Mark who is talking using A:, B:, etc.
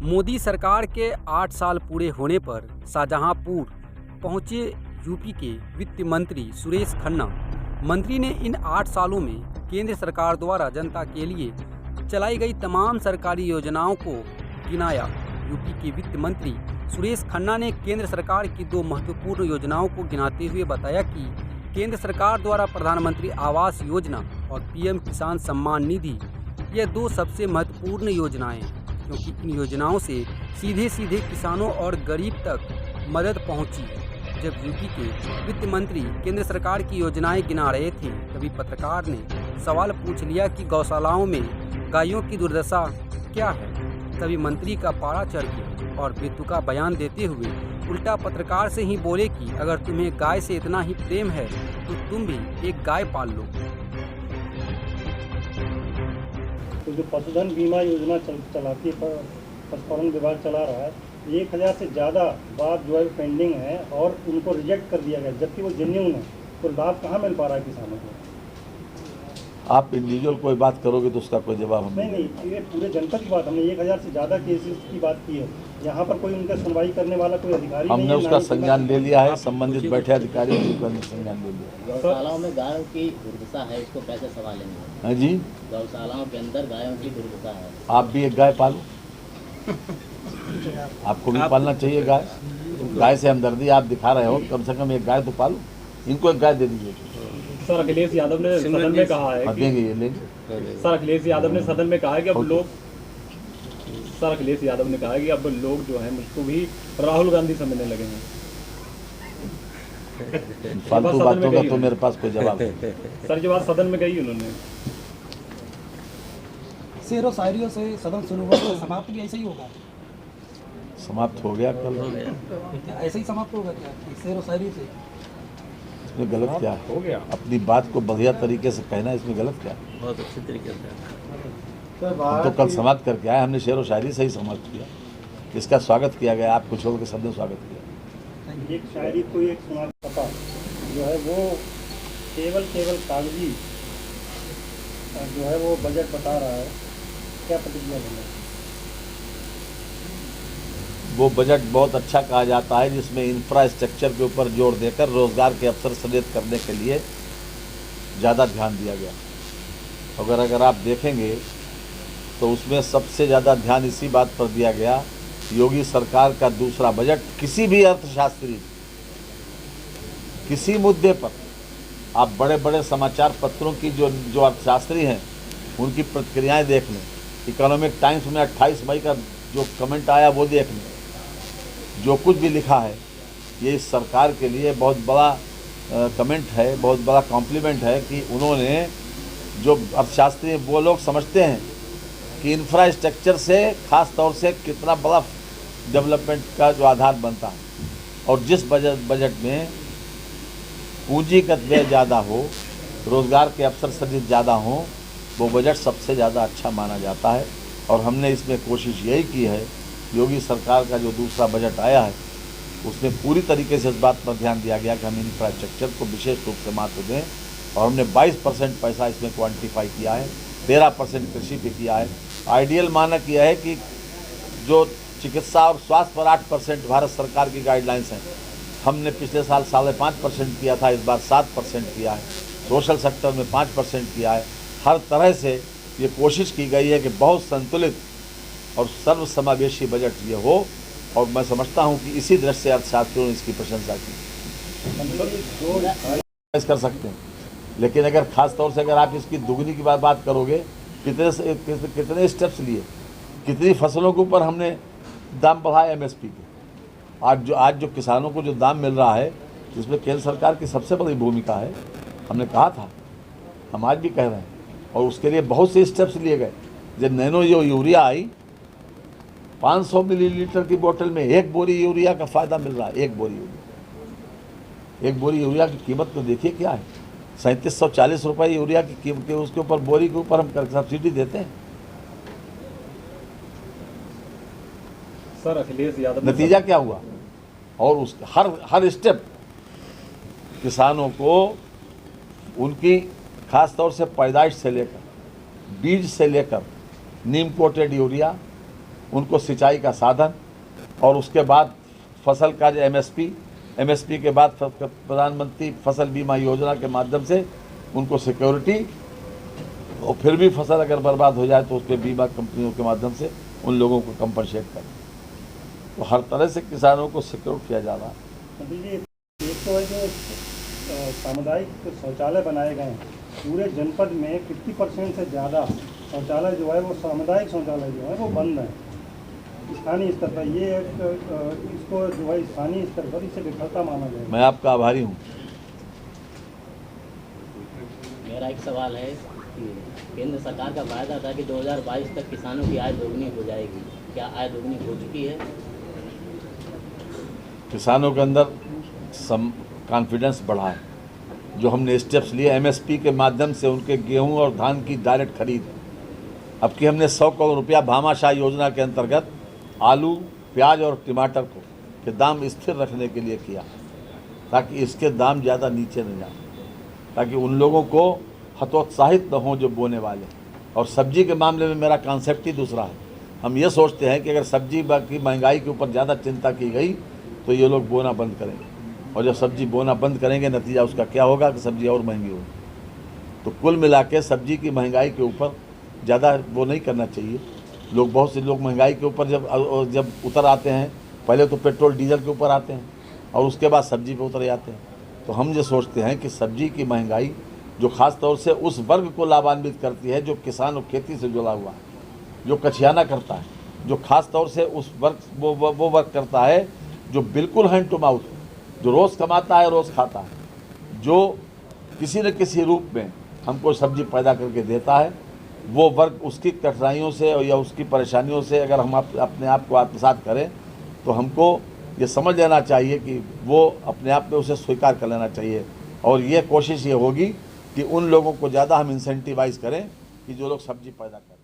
A: मोदी सरकार के 8 साल पूरे होने पर शाहजहांपुर पहुंचे यूपी के वित्त मंत्री सुरेश खन्ना। मंत्री ने इन 8 सालों में केंद्र सरकार द्वारा जनता के लिए चलाई गई तमाम सरकारी योजनाओं को गिनाया। यूपी के वित्त मंत्री सुरेश खन्ना ने केंद्र सरकार की 2 महत्वपूर्ण योजनाओं को गिनाते हुए बताया कि केंद्र सरकार द्वारा प्रधानमंत्री आवास योजना और पीएम किसान सम्मान निधि ये 2 सबसे महत्वपूर्ण योजनाएं हैं, क्योंकि इन योजनाओं से सीधे सीधे किसानों और गरीब तक मदद पहुंची है। जब यूपी के वित्त मंत्री केंद्र सरकार की योजनाएं गिना रहे थे, तभी पत्रकार ने सवाल पूछ लिया कि गौशालाओं में गायों की दुर्दशा क्या है। तभी मंत्री का पारा चढ़ गया और बेतुका बयान देते हुए उल्टा पत्रकार से ही बोले कि अगर तुम्हें गाय से इतना ही प्रेम है तो तुम भी एक गाय पाल लो।
B: तो जो पशुधन बीमा योजना चलाती है, पशुपालन विभाग चला रहा है, 1000 से ज़्यादा बात जो है पेंडिंग है और उनको रिजेक्ट कर दिया गया, जबकि वो जेन्युइन है। तो लाभ कहाँ मिल पा रहा है किसानों को?
C: आप इंडिविजुअल कोई बात करोगे तो उसका कोई जवाब हम
B: नहीं, ये पूरे जनता की बात, हमने 1000 से ज़्यादा केसेस की बात की है। यहाँ पर कोई उनका सुनवाई करने वाला कोई अधिकारी नहीं है।
C: हमने उसका संज्ञान ले लिया है, संबंधित बैठे अधिकारी का संज्ञान ले लिया।
D: गौशालाओं में गायों की दुर्दशा है, इसको कैसे संभालेंगे?
C: हाँ जी,
D: गौशालाओं के अंदर गायों की दुर्दशा है।
C: आप भी एक गाय पालो, आपको भी पालना चाहिए गाय। गाय से हमदर्दी आप दिखा रहे हो, कम से कम एक गाय तो पालो। इनको एक गाय दे दीजिए।
E: सर अखिलेश यादव ने सदन में कहा है
C: देंगे, ये लेंगे।
E: सर अखिलेश यादव ने सदन में कहा है कि अब लोग जो है मुझको भी राहुल गांधी समझने लगे हैं।
C: फालतू बातों का तो मेरे पास कोई जवाब नहीं।
E: सर जो बात सदन में कही उन्होंने,
F: शेरों शायरियों से सदन शुरू हुआ तो समाप्त भी ऐसे ही होगा?
C: समाप्त हो गया, कल
F: ऐसे ही समाप्त होगा क्या शेरों शायरी से?
C: इसमें गलत क्या है?
E: हो गया।
C: अपनी बात को बढ़िया तरीके से कहना, इसमें गलत क्या है?
D: बहुत अच्छे तरीके से
C: हम तो कल समाप्त करके आए, हमने शेर व शायरी से ही समाप्त किया। इसका स्वागत किया गया, आपको छोड़ के सबने स्वागत किया।
B: एक शायरी को एक सुनाता जो है वो केवल कागजी जो है वो बजट बता रहा है, क्या प्रतिक्रिया देंगे?
C: वो बजट बहुत अच्छा कहा जाता है, जिसमें इंफ्रास्ट्रक्चर के ऊपर जोर देकर रोजगार के अवसर सृजित करने के लिए ज़्यादा ध्यान दिया गया। अगर आप देखेंगे तो उसमें सबसे ज़्यादा ध्यान इसी बात पर दिया गया, योगी सरकार का दूसरा बजट किसी भी अर्थशास्त्री, किसी मुद्दे पर आप बड़े बड़े समाचार पत्रों की जो अर्थशास्त्री हैं उनकी प्रतिक्रियाएं देख लें। इकोनॉमिक टाइम्स में 28 मई का जो कमेंट आया वो देख लें। जो कुछ भी लिखा है ये इस सरकार के लिए बहुत बड़ा कमेंट है, बहुत बड़ा कॉम्प्लीमेंट है कि उन्होंने, जो अर्थशास्त्री वो लोग समझते हैं कि इंफ्रास्ट्रक्चर से ख़ास तौर से कितना बड़ा डेवलपमेंट का जो आधार बनता है, और जिस बजट में पूंजीगत व्यय ज़्यादा हो, रोज़गार के अवसर सृजित ज़्यादा हो, वो बजट सबसे ज़्यादा अच्छा माना जाता है। और हमने इसमें कोशिश यही की है, योगी सरकार का जो दूसरा बजट आया है उसमें पूरी तरीके से इस बात पर ध्यान दिया गया कि हम इंफ्रास्ट्रक्चर को विशेष रूप से महत्व दें। और हमने 22% पैसा इसमें क्वान्टिफाई किया है, 13% कृषि पे किया है। आइडियल मानक यह है कि जो चिकित्सा और स्वास्थ्य पर 8% भारत सरकार की गाइडलाइंस हैं, हमने पिछले साल 5.5% किया था, इस बार 7% किया है। सोशल सेक्टर में 5% किया है। हर तरह से ये कोशिश की गई है कि बहुत संतुलित और सर्वसमावेशी बजट ये हो, और मैं समझता हूँ कि इसी दृष्टि से अर्थशास्त्रियों ने इसकी प्रशंसा की। कर सकते हैं, लेकिन अगर खास तौर से अगर आप इसकी दुगनी की बात करोगे, कितने स्टेप्स लिए, कितनी फसलों के ऊपर हमने दाम बढ़ाए एमएसपी के। आज जो किसानों को जो दाम मिल रहा है, जिसमें केंद्र सरकार की सबसे बड़ी भूमिका है, हमने कहा था, हम आज भी कह रहे हैं, और उसके लिए बहुत से स्टेप्स लिए गए। जब नैनो यूरिया आई, 500 मिलीलीटर की बोतल में 1 बोरी यूरिया का फ़ायदा मिल रहा है। 1 बोरी यूरिया की कीमत तो देखिए क्या है, 3740 रुपये यूरिया की कीमत, उसके ऊपर बोरी के ऊपर हम सब्सिडी देते हैं।
E: सर अखिलेश यादव
C: नतीजा क्या हुआ? और उस हर स्टेप किसानों को उनकी खास तौर से पैदाइश से लेकर, बीज से लेकर, नीम कोटेड यूरिया, उनको सिंचाई का साधन, और उसके बाद फसल का जो एमएसपी के बाद प्रधानमंत्री फसल बीमा योजना के माध्यम से उनको सिक्योरिटी, और फिर भी फसल अगर बर्बाद हो जाए तो उस पर बीमा कंपनियों के माध्यम से उन लोगों को कंपनसेट करें। तो हर तरह से किसानों को सिक्योर किया जा रहा है।
B: अभी ये एक तो है जो सामुदायिक शौचालय बनाए गए हैं, पूरे जनपद में 50% से ज़्यादा शौचालय जो है वो सामुदायिक शौचालय जो है वो बंद है स्थानीय स्तर पर। ये इसको जो है स्थानीय स्तर पर इसे विफलता माना जाए।
C: मैं आपका आभारी हूँ।
D: मेरा एक सवाल है कि केंद्र सरकार का वायदा था कि 2022 तक किसानों की आय दोगुनी हो जाएगी, क्या आय दोगुनी हो चुकी है?
C: किसानों के अंदर कॉन्फिडेंस बढ़ा है। जो हमने स्टेप्स लिए एमएसपी के माध्यम से उनके गेहूं और धान की डायरेक्ट खरीद, अब कि हमने 100 करोड़ रुपया भामाशाह योजना के अंतर्गत आलू, प्याज और टमाटर को के दाम स्थिर रखने के लिए किया, ताकि इसके दाम ज़्यादा नीचे न जाए, ताकि उन लोगों को हतोत्साहित न हो जो बोने वाले। और सब्जी के मामले में मेरा कॉन्सेप्ट ही दूसरा है। हम ये सोचते हैं कि अगर सब्जी की महंगाई के ऊपर ज़्यादा चिंता की गई तो ये लोग बोना बंद करेंगे, और जब सब्जी बोना बंद करेंगे नतीजा उसका क्या होगा कि सब्जी और महंगी होगी। तो कुल मिला के सब्जी की महंगाई के ऊपर ज़्यादा वो नहीं करना चाहिए। लोग, बहुत से लोग महंगाई के ऊपर जब उतर आते हैं, पहले तो पेट्रोल डीजल के ऊपर आते हैं और उसके बाद सब्जी पे उतर जाते हैं। तो हम ये सोचते हैं कि सब्जी की महंगाई जो ख़ास तौर से उस वर्ग को लाभान्वित करती है जो किसान और खेती से जुड़ा हुआ है, जो कछियाना करता है, जो ख़ास तौर से उस वर्ग वो वर्ग करता है जो बिल्कुल हैंड टू माउथ, जो रोज़ कमाता है रोज़ खाता है, जो किसी न किसी रूप में हमको सब्जी पैदा करके देता है, वो वर्ग उसकी कठिनाइयों से या उसकी परेशानियों से अगर हम अपने आप को आत्मसात करें तो हमको ये समझ लेना चाहिए कि वो अपने आप में उसे स्वीकार कर लेना चाहिए। और ये कोशिश ये होगी कि उन लोगों को ज़्यादा हम इंसेंटिवाइज करें कि जो लोग सब्जी पैदा करें।